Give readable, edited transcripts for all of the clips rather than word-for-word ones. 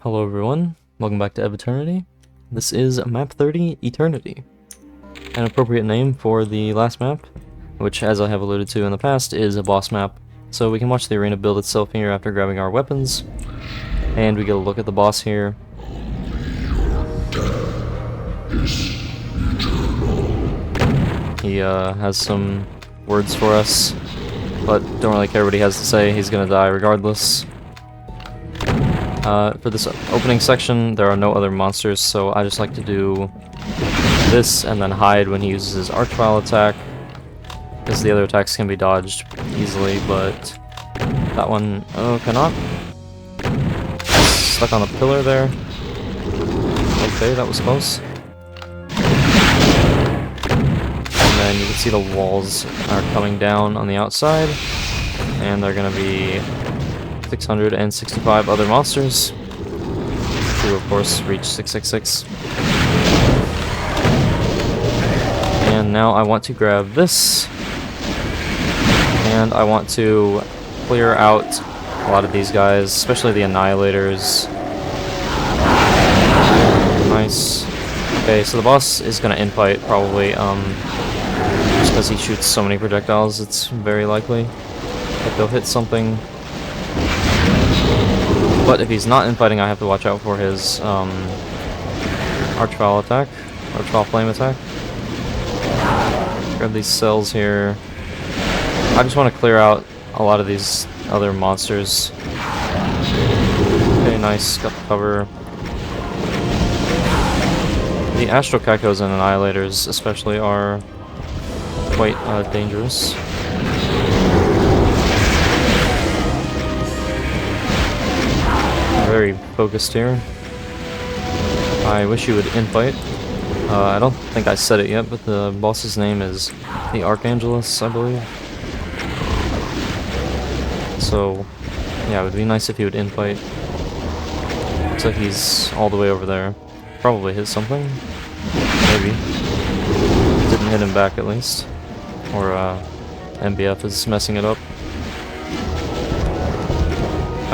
Hello everyone, welcome back to Eviternity. This is map 30, Eternity. An appropriate name for the last map, which as I have alluded to in the past, is a boss map. So we can watch the arena build itself here after grabbing our weapons, and we get a look at the boss here. He has some words for us, but don't really care what he has to say, he's gonna die regardless. For this opening section, there are no other monsters, so I just like to do this and then hide when he uses his archvile attack, because the other attacks can be dodged easily, but that one, cannot. Stuck on the pillar there. Okay, that was close. And then you can see the walls are coming down on the outside, and they're gonna be 665 other monsters to, of course, reach 666. And now I want to grab this, and I want to clear out a lot of these guys, especially the Annihilators. Nice. Okay, so the boss is gonna infight probably, just because he shoots so many projectiles, it's very likely that they'll hit something. But if he's not infighting, I have to watch out for his archvile attack, archvile flame attack. Grab these cells here. I just want to clear out a lot of these other monsters. Okay, nice, got the cover. The Astral Caicos and Annihilators especially are quite dangerous. Very focused here. I wish you would infight. I don't think I said it yet, but the boss's name is the Archangelus, I believe. So, yeah, it would be nice if he would infight. Looks like he's all the way over there. Probably hit something. Maybe. Didn't hit him back at least. Or, MBF is messing it up.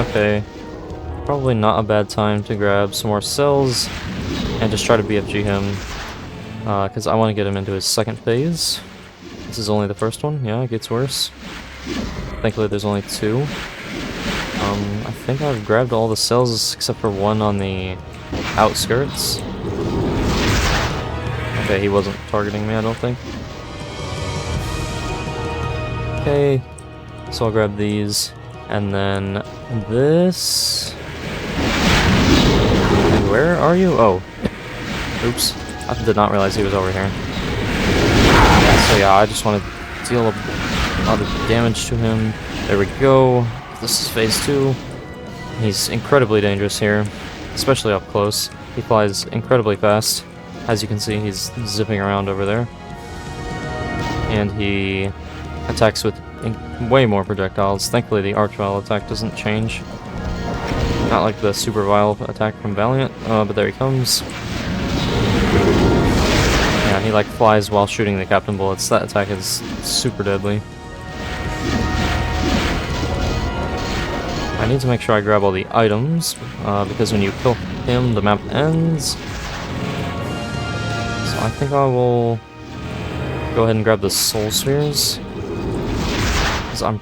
Okay. Probably not a bad time to grab some more cells and just try to BFG him, because I want to get him into his second phase. This is only the first one. Yeah, it gets worse. Thankfully there's only two. I think I've grabbed all the cells except for one on the outskirts. Okay, he wasn't targeting me, I don't think. Okay, so I'll grab these, and then this. Where are you? Oh. Oops. I did not realize he was over here. So yeah, I just want to deal a lot of damage to him. There we go. This is phase 2. He's incredibly dangerous here, especially up close. He flies incredibly fast. As you can see, he's zipping around over there. And he attacks with way more projectiles. Thankfully the archvile attack doesn't change. Not like the super vile attack from Valiant, but there he comes. Yeah, he like flies while shooting the captain bullets. That attack is super deadly. I need to make sure I grab all the items, because when you kill him, the map ends. So I think I will go ahead and grab the soul spheres. Because I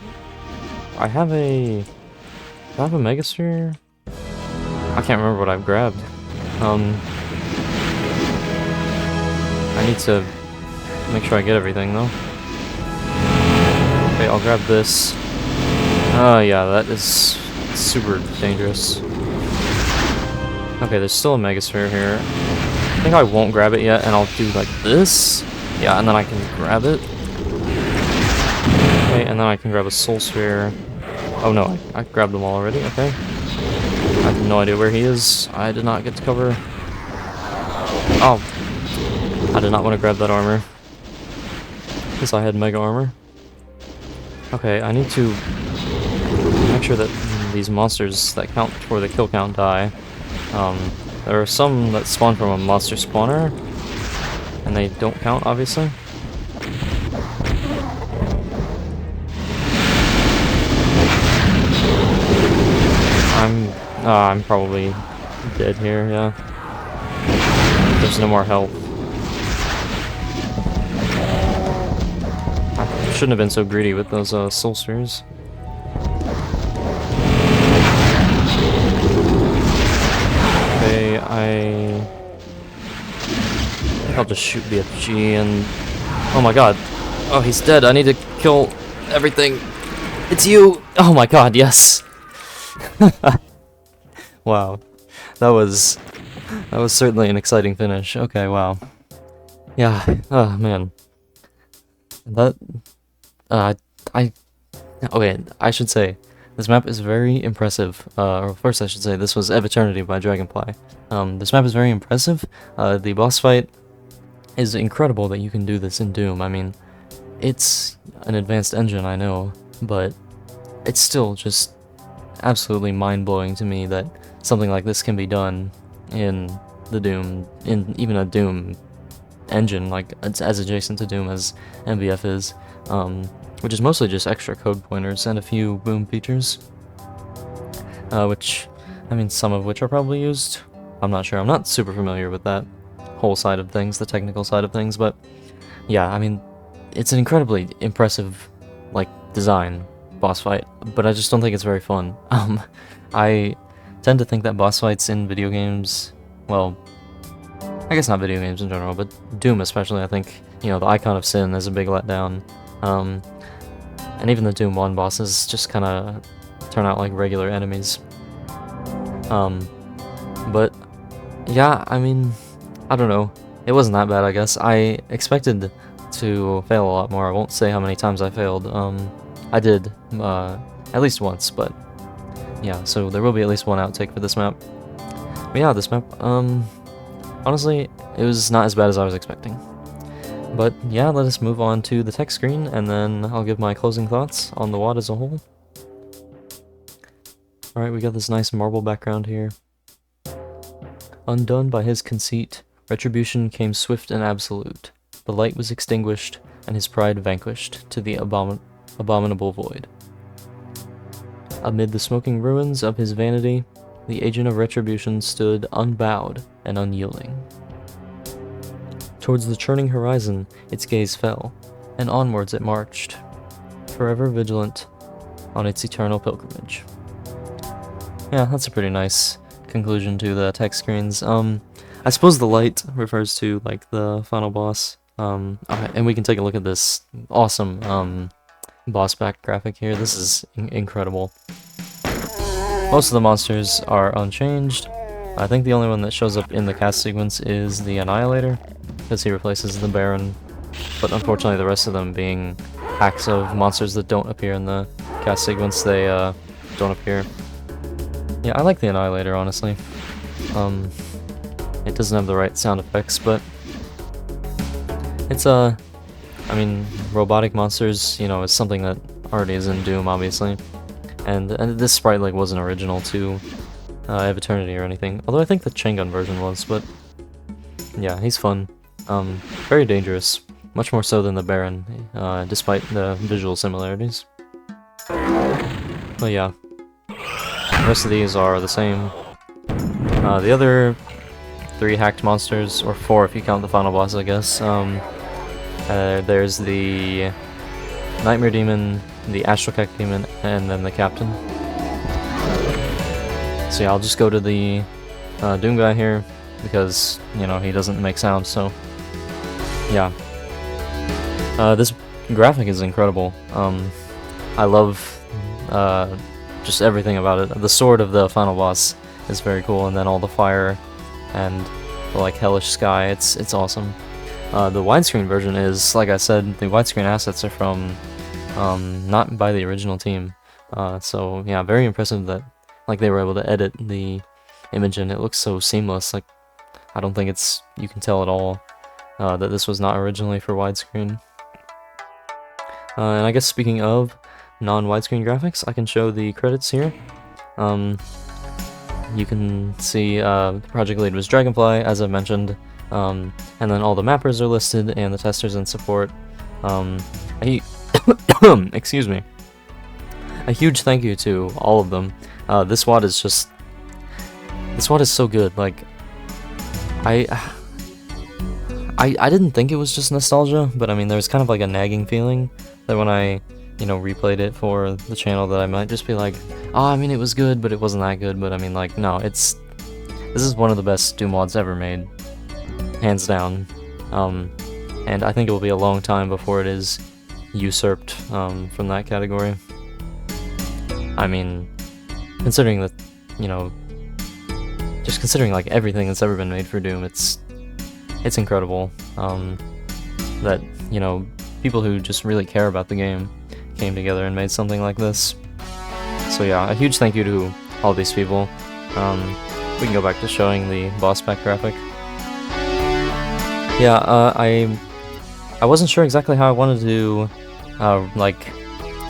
have a... Do I have a megasphere? I can't remember what I've grabbed. I need to make sure I get everything, though. Okay, I'll grab this. Yeah, that is super dangerous. Okay, there's still a megasphere here. I think I won't grab it yet, and I'll do like this. Yeah, and then I can grab it. Okay, and then I can grab a soul sphere. Oh no, I grabbed them all already, okay. I have no idea where he is. I did not get to cover. Oh. I did not want to grab that armor, because I had mega armor. Okay, I need to make sure that these monsters that count for the kill count die. There are some that spawn from a monster spawner, and they don't count, obviously. I'm probably dead here, yeah. There's no more help. I shouldn't have been so greedy with those soul spheres. Okay, I'll just shoot BFG and... Oh my god. Oh, he's dead. I need to kill everything. It's you! Oh my god, yes! Wow. That was certainly an exciting finish. Okay, wow. Yeah, oh man. That... Okay, I should say, this map is very impressive. Or first I should say, this was Eviternity by Dragonfly. This map is very impressive. The boss fight is incredible that you can do this in Doom. I mean, it's an advanced engine, I know, but it's still just absolutely mind-blowing to me that something like this can be done in the Doom, in even a Doom engine, like as adjacent to Doom as MVF is, which is mostly just extra code pointers and a few boom features, which, I mean, some of which are probably used. I'm not sure. I'm not super familiar with that whole side of things, the technical side of things, but yeah, I mean, it's an incredibly impressive, like, design boss fight, but I just don't think it's very fun. I tend to think that boss fights in video games, well, I guess not video games in general, but Doom especially, I think, you know, the Icon of Sin is a big letdown, and even the Doom 1 bosses just kind of turn out like regular enemies. But yeah, I mean, I don't know, it wasn't that bad, I guess. I expected to fail a lot more. I won't say how many times I failed. I did, at least once, but yeah, so there will be at least one outtake for this map. But yeah, this map, honestly, it was not as bad as I was expecting. But yeah, let us move on to the text screen, and then I'll give my closing thoughts on the WAD as a whole. Alright, we got this nice marble background here. Undone by his conceit, retribution came swift and absolute. The light was extinguished, and his pride vanquished to the abominable void. Amid the smoking ruins of his vanity, the agent of retribution stood unbowed and unyielding. Towards the churning horizon, its gaze fell, and onwards it marched, forever vigilant on its eternal pilgrimage. Yeah, that's a pretty nice conclusion to the text screens. I suppose the light refers to, like, the final boss. Okay, and we can take a look at this awesome, boss back graphic here. This is incredible. Most of the monsters are unchanged. I think the only one that shows up in the cast sequence is the Annihilator, because he replaces the Baron, but unfortunately the rest of them being hacks of monsters that don't appear in the cast sequence, they don't appear. Yeah, I like the Annihilator, honestly. It doesn't have the right sound effects, but it's I mean, robotic monsters, you know, is something that already is in Doom, obviously, and this sprite, like, wasn't original to Eviternity or anything, although I think the chain gun version was, but yeah, he's fun. Very dangerous, much more so than the Baron, despite the visual similarities. But yeah, the rest of these are the same. The other 3 hacked monsters, or 4 if you count the final boss, I guess. There's the Nightmare Demon, the Astral Cack Demon, and then the Captain. So yeah, I'll just go to the Doom guy here, because, you know, he doesn't make sound, so yeah. This graphic is incredible. I love just everything about it. The sword of the final boss is very cool, and then all the fire and the, like, hellish sky, it's awesome. The widescreen version is, like I said, the widescreen assets are from not by the original team. So yeah, very impressive that, like, they were able to edit the image and it looks so seamless. Like, I don't think you can tell at all that this was not originally for widescreen. And I guess speaking of non-widescreen graphics, I can show the credits here. You can see the project lead was Dragonfly, as I've mentioned, and then all the mappers are listed and the testers and support. Excuse me. A huge thank you to all of them. This This WAD is so good. Like, I didn't think it was just nostalgia, but I mean, there's kind of like a nagging feeling that when I, you know, replayed it for the channel, that I might just be like, oh, I mean, it was good, but it wasn't that good. But I mean, like, no, this is one of the best Doom WADs ever made, hands down. And I think it will be a long time before it is usurped from that category. I mean, considering that, you know, just considering like everything that's ever been made for Doom, it's incredible that, you know, people who just really care about the game came together and made something like this. So yeah, a huge thank you to all these people. We can go back to showing the boss pack graphic. Yeah, I wasn't sure exactly how I wanted to do, like,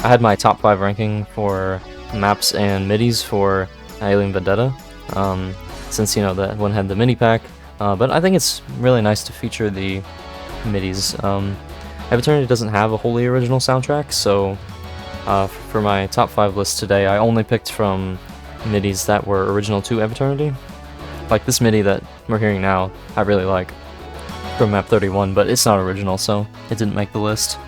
I had my top 5 ranking for maps and midis for Alien Vendetta, since, you know, that one had the mini pack, but I think it's really nice to feature the midis. Eviternity doesn't have a wholly original soundtrack, so for my top 5 list today, I only picked from midis that were original to Eviternity. Like this midi that we're hearing now, I really like, from map 31, but it's not original, so it didn't make the list.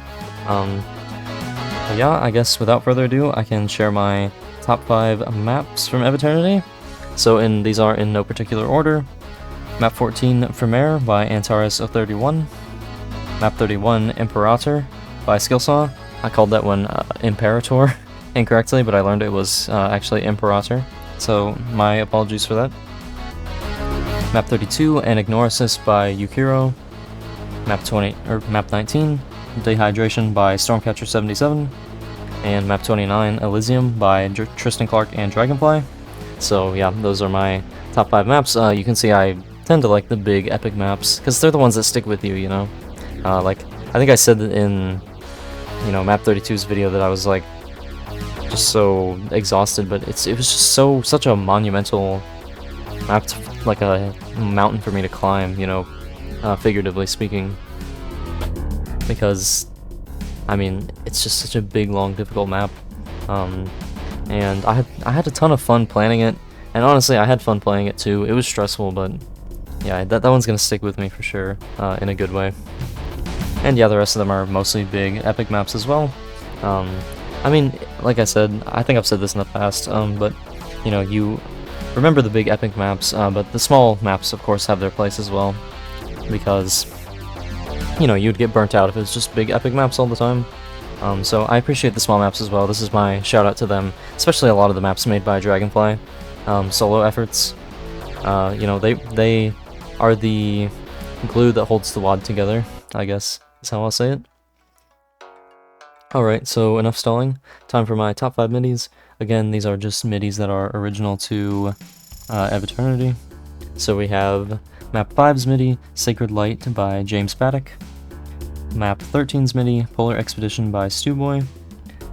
But yeah, I guess without further ado, I can share my top 5 maps from Eviternity. So these are in no particular order. Map 14, Fremere by Antares031. Map 31, Imperator by Skillsaw. I called that one Imperator incorrectly, but I learned it was actually Imperator, so my apologies for that. Map 32, Anagnorisis by Yukiro. Map 19, Dehydration by Stormcatcher77. And Map 29, Elysium by Tristan Clark and Dragonfly. So yeah, those are my top 5 maps. You can see I tend to like the big epic maps, because they're the ones that stick with you, you know? Like, I think I said in, you know, Map 32's video that I was like, just so exhausted, but it was just such a monumental map, like a mountain for me to climb, you know, figuratively speaking, because, I mean, it's just such a big, long, difficult map, and I had a ton of fun planning it, and honestly, I had fun playing it too. It was stressful, but yeah, that one's gonna stick with me for sure, in a good way. And yeah, the rest of them are mostly big, epic maps as well. I mean, like I said, I think I've said this in the past, but, you know, you remember the big epic maps, but the small maps, of course, have their place as well, because, you know, you'd get burnt out if it was just big epic maps all the time. So I appreciate the small maps as well. This is my shout out to them, especially a lot of the maps made by Dragonfly, solo efforts. You know, they are the glue that holds the WAD together, I guess is how I'll say it. Alright, so enough stalling. Time for my top 5 midis. Again, these are just midis that are original to Eviternity. So we have Map 5's MIDI, Sacred Light by James Paddock. Map 13's MIDI, Polar Expedition by Stewboy.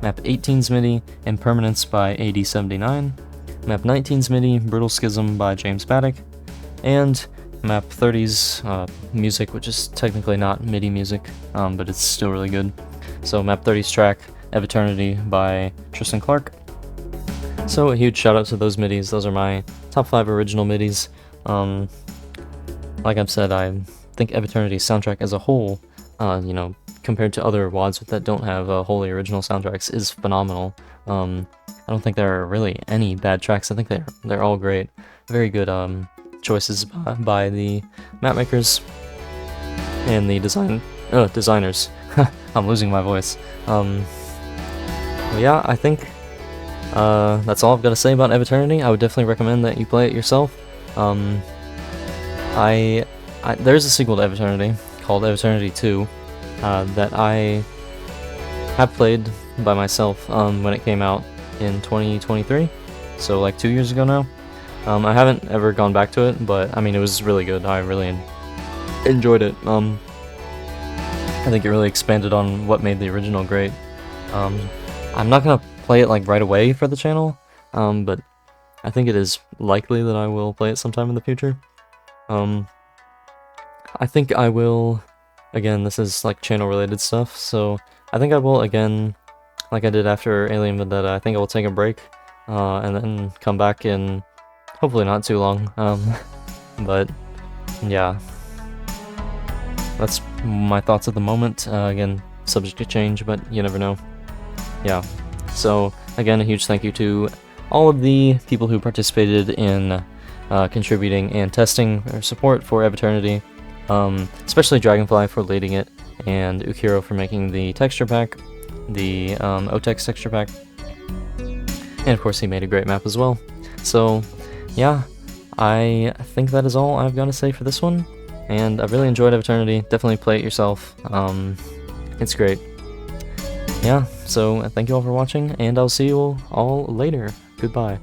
Map 18's MIDI, Impermanence by AD79. Map 19's MIDI, Brutal Schism by James Paddock. And Map 30's music, which is technically not MIDI music, but it's still really good. So Map 30's track, Eviternity by Tristan Clark. So a huge shout out to those midis. Those are my top 5 original midis. Like I've said, I think Eviternity's soundtrack as a whole, you know, compared to other WADs that don't have wholly original soundtracks, is phenomenal. I don't think there are really any bad tracks. I think they're all great. Very good choices by the map makers and the designers. I'm losing my voice. Yeah, I think that's all I've got to say about Eviternity. I would definitely recommend that you play it yourself. There's a sequel to Eviternity called Eviternity 2 that I have played by myself when it came out in 2023, so like 2 years ago now. I haven't ever gone back to it, but I mean, it was really good. I really enjoyed it. I think it really expanded on what made the original great. I'm not gonna play it like right away for the channel, but I think it is likely that I will play it sometime in the future. I think I will, again, this is like channel related stuff, so I think I will, again, like I did after Alien Vendetta, I think I will take a break, and then come back in Hopefully not too long. But yeah, that's my thoughts at the moment. Again, subject to change, but you never know. Yeah. So again, a huge thank you to all of the people who participated in contributing and testing or support for Eviternity, especially Dragonfly for leading it, and Ukiro for making the texture pack, the OTEX texture pack, and of course he made a great map as well. So yeah, I think that is all I've got to say for this one, and I've really enjoyed Eviternity. Definitely play it yourself. It's great. Yeah, so thank you all for watching, and I'll see you all later. Goodbye.